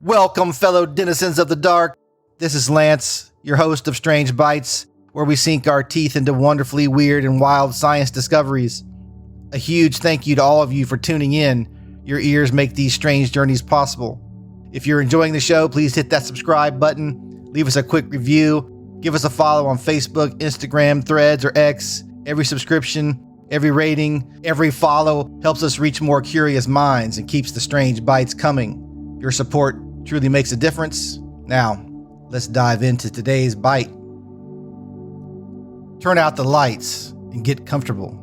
Welcome, fellow denizens of the dark. This is Lance, your host of Strange Bites, where we sink our teeth into wonderfully weird and wild science discoveries. A huge thank you to all of you for tuning in. Your ears make these strange journeys possible. If you're enjoying the show, please hit that subscribe button, leave us a quick review, give us a follow on Facebook, Instagram, Threads, or X. Every subscription, every rating, every follow helps us reach more curious minds and keeps the Strange Bites coming. Your support truly makes a difference. Now, let's dive into today's bite. Turn out the lights and get comfortable.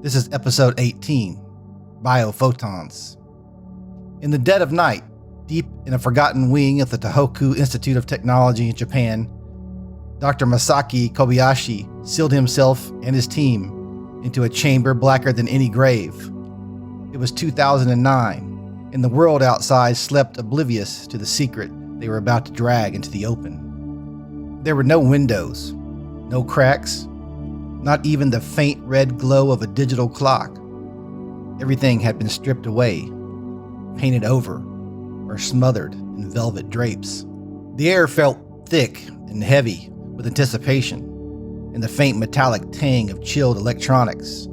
This is episode 18, Biophotons. In the dead of night, deep in a forgotten wing of the Tohoku Institute of Technology in Japan, Dr. Masaki Kobayashi sealed himself and his team into a chamber blacker than any grave. It was 2009. And the world outside slept oblivious to the secret they were about to drag into the open. There were no windows, no cracks, not even the faint red glow of a digital clock. Everything had been stripped away, painted over, or smothered in velvet drapes. The air felt thick and heavy with anticipation and the faint metallic tang of chilled electronics.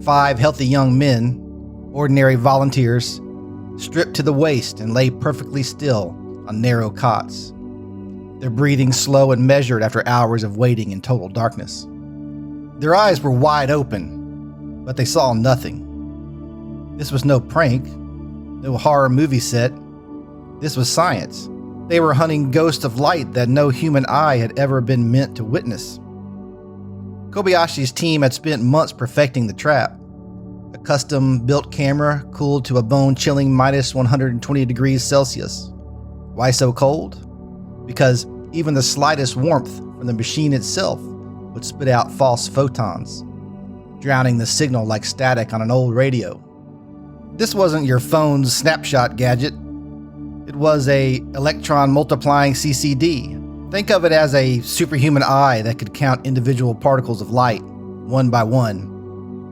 5 healthy young men, ordinary volunteers, stripped to the waist and lay perfectly still on narrow cots, their breathing slow and measured after hours of waiting in total darkness. Their eyes were wide open, but they saw nothing. This was no prank, no horror movie set. This was science. They were hunting ghosts of light that no human eye had ever been meant to witness. Kobayashi's team had spent months perfecting the trap. A custom-built camera cooled to a bone-chilling minus 120 degrees Celsius. Why so cold? Because even the slightest warmth from the machine itself would spit out false photons, drowning the signal like static on an old radio. This wasn't your phone's snapshot gadget. It was a electron-multiplying CCD. Think of it as a superhuman eye that could count individual particles of light, one by one,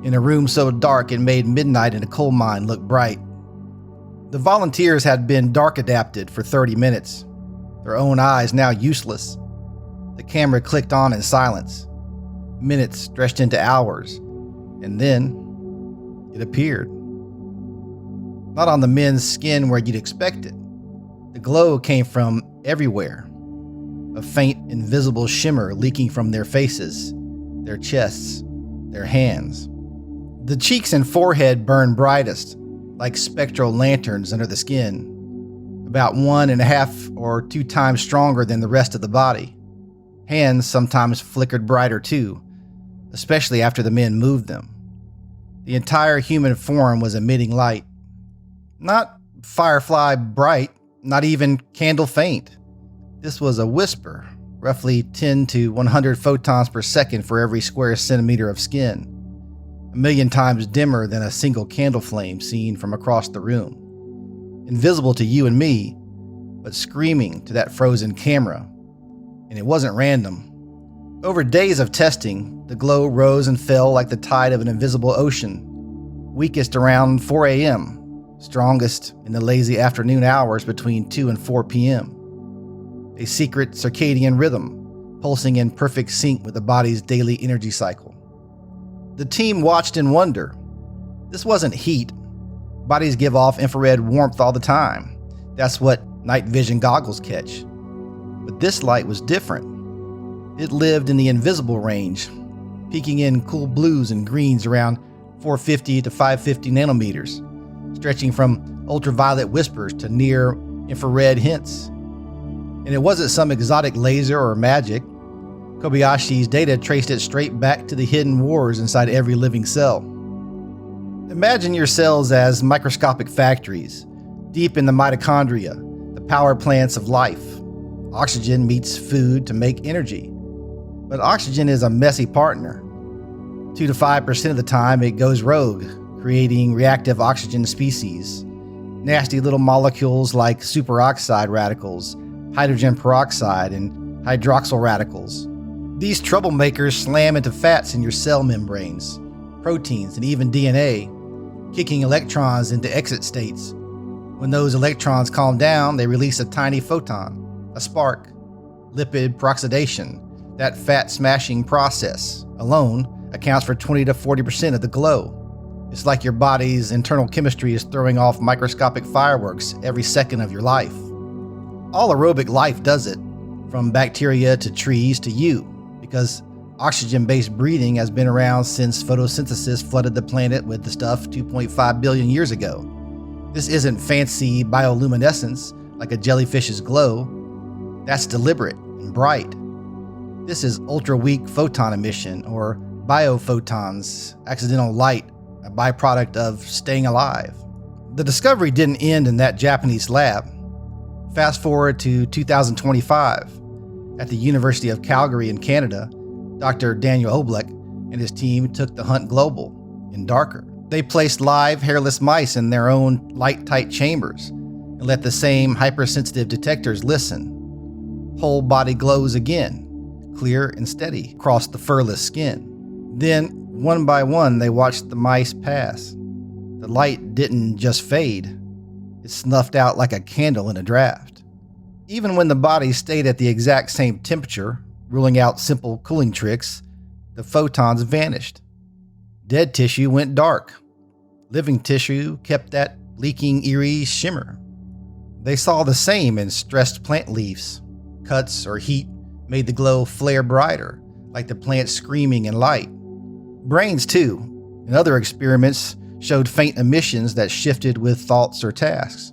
in a room so dark it made midnight in a coal mine look bright. The volunteers had been dark adapted for 30 minutes, their own eyes now useless. The camera clicked on in silence. Minutes stretched into hours, and then it appeared. Not on the men's skin where you'd expect it. The glow came from everywhere, a faint invisible shimmer leaking from their faces, their chests, their hands. The cheeks and forehead burned brightest, like spectral lanterns under the skin, about 1.5 or 2 times stronger than the rest of the body. Hands sometimes flickered brighter too, especially after the men moved them. The entire human form was emitting light. Not firefly bright, not even candle faint. This was a whisper, roughly 10 to 100 photons per second for every square centimeter of skin. 1,000,000 times dimmer than a single candle flame seen from across the room. Invisible to you and me, but screaming to that frozen camera. And it wasn't random. Over days of testing, the glow rose and fell like the tide of an invisible ocean, weakest around 4 a.m., strongest in the lazy afternoon hours between 2 and 4 p.m. A secret circadian rhythm, pulsing in perfect sync with the body's daily energy cycle. The team watched in wonder. This wasn't heat. Bodies give off infrared warmth all the time. That's what night vision goggles catch. But this light was different. It lived in the invisible range, peaking in cool blues and greens around 450 to 550 nanometers, stretching from ultraviolet whispers to near infrared hints. And it wasn't some exotic laser or magic. Kobayashi's data traced it straight back to the hidden wars inside every living cell. Imagine your cells as microscopic factories, deep in the mitochondria, the power plants of life. Oxygen meets food to make energy. But oxygen is a messy partner. 2 to 5% of the time it goes rogue, creating reactive oxygen species. Nasty little molecules like superoxide radicals, hydrogen peroxide, and hydroxyl radicals. These troublemakers slam into fats in your cell membranes, proteins, and even DNA, kicking electrons into exit states. When those electrons calm down, they release a tiny photon, a spark. Lipid peroxidation, that fat smashing process, alone accounts for 20 to 40% of the glow. It's like your body's internal chemistry is throwing off microscopic fireworks every second of your life. All aerobic life does it, from bacteria to trees to you, because oxygen-based breathing has been around since photosynthesis flooded the planet with the stuff 2.5 billion years ago. This isn't fancy bioluminescence like a jellyfish's glow. That's deliberate and bright. This is ultra-weak photon emission, or biophotons, accidental light, a byproduct of staying alive. The discovery didn't end in that Japanese lab. Fast forward to 2025. At the University of Calgary in Canada, Dr. Daniel Oblek and his team took the hunt global and darker. They placed live hairless mice in their own light-tight chambers and let the same hypersensitive detectors listen. Whole body glows again, clear and steady across the furless skin. Then, one by one, they watched the mice pass. The light didn't just fade. It snuffed out like a candle in a draft. Even when the body stayed at the exact same temperature, ruling out simple cooling tricks, the photons vanished. Dead tissue went dark. Living tissue kept that leaking, eerie shimmer. They saw the same in stressed plant leaves. Cuts or heat made the glow flare brighter, like the plant screaming in light. Brains, too, in other experiments, showed faint emissions that shifted with thoughts or tasks.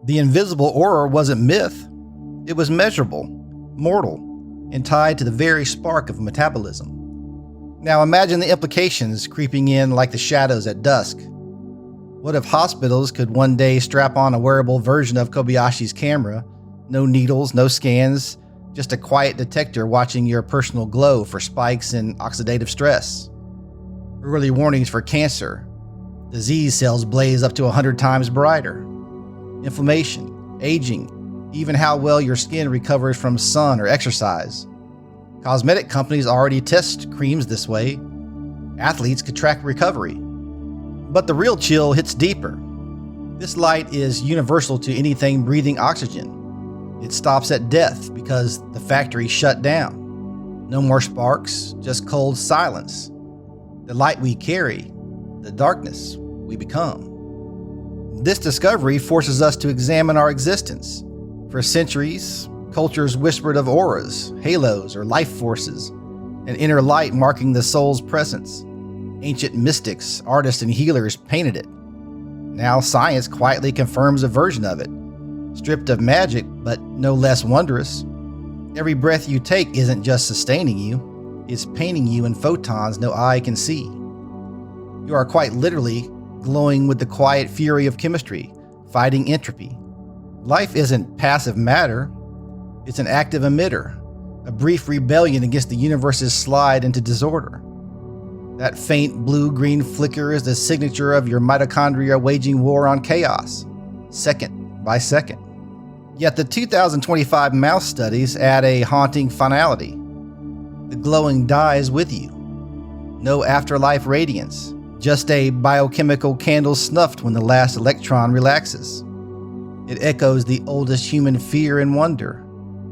The invisible aura wasn't myth. It was measurable, mortal, and tied to the very spark of metabolism. Now imagine the implications creeping in like the shadows at dusk. What if hospitals could one day strap on a wearable version of Kobayashi's camera? No needles, no scans, just a quiet detector watching your personal glow for spikes in oxidative stress. Early warnings for cancer. Disease cells blaze up to 100 times brighter. Inflammation, aging, even how well your skin recovers from sun or exercise. Cosmetic companies already test creams this way. Athletes could track recovery. But the real chill hits deeper. This light is universal to anything breathing oxygen. It stops at death because the factory shut down. No more sparks, just cold silence. The light we carry, the darkness we become. This discovery forces us to examine our existence. For centuries, cultures whispered of auras, halos, or life forces, an inner light marking the soul's presence. Ancient mystics, artists, and healers painted it. Now science quietly confirms a version of it, stripped of magic, but no less wondrous. Every breath you take isn't just sustaining you, it's painting you in photons no eye can see. You are quite literally glowing with the quiet fury of chemistry, fighting entropy. Life isn't passive matter, it's an active emitter, a brief rebellion against the universe's slide into disorder. That faint blue-green flicker is the signature of your mitochondria waging war on chaos, second by second. Yet the 2025 mouse studies add a haunting finality. The glowing dies with you. No afterlife radiance, just a biochemical candle snuffed when the last electron relaxes. It echoes the oldest human fear and wonder.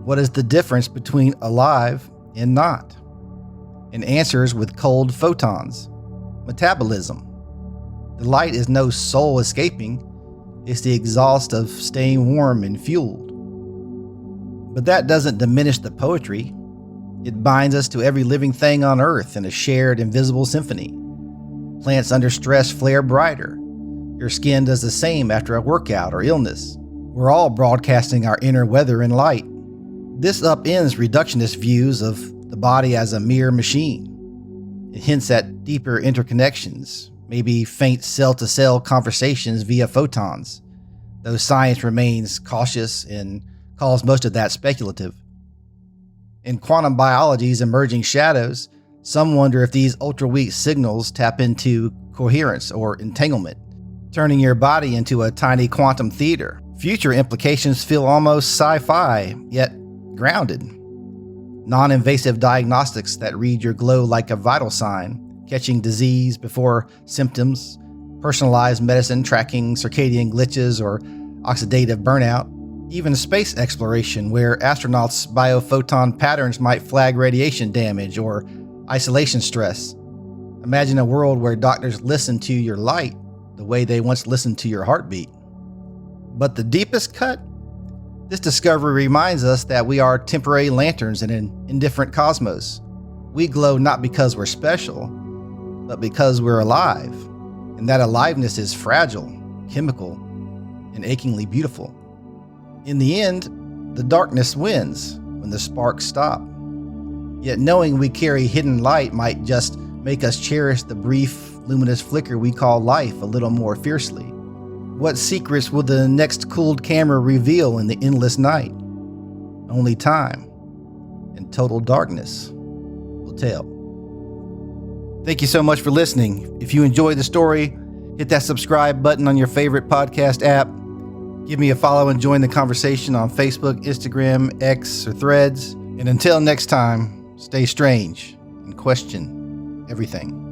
What is the difference between alive and not? And answers with cold photons. Metabolism. The light is no soul escaping, it's the exhaust of staying warm and fueled. But that doesn't diminish the poetry. It binds us to every living thing on Earth in a shared invisible symphony. Plants under stress flare brighter. Your skin does the same after a workout or illness. We're all broadcasting our inner weather in light. This upends reductionist views of the body as a mere machine. It hints at deeper interconnections, maybe faint cell-to-cell conversations via photons, though science remains cautious and calls most of that speculative. In quantum biology's emerging shadows, some wonder if these ultra-weak signals tap into coherence or entanglement, turning your body into a tiny quantum theater. Future implications feel almost sci-fi, yet grounded. Non-invasive diagnostics that read your glow like a vital sign, catching disease before symptoms, personalized medicine tracking circadian glitches, or oxidative burnout, even space exploration where astronauts' biophoton patterns might flag radiation damage or isolation stress. Imagine a world where doctors listen to your light the way they once listened to your heartbeat. But the deepest cut? This discovery reminds us that we are temporary lanterns in an indifferent cosmos. We glow not because we're special, but because we're alive. And that aliveness is fragile, chemical, and achingly beautiful. In the end, the darkness wins when the sparks stop. Yet knowing we carry hidden light might just make us cherish the brief, luminous flicker we call life a little more fiercely. What secrets will the next cooled camera reveal in the endless night? Only time and total darkness will tell. Thank you so much for listening. If you enjoyed the story, hit that subscribe button on your favorite podcast app. Give me a follow and join the conversation on Facebook, Instagram, X, or Threads. And until next time, stay strange and question everything.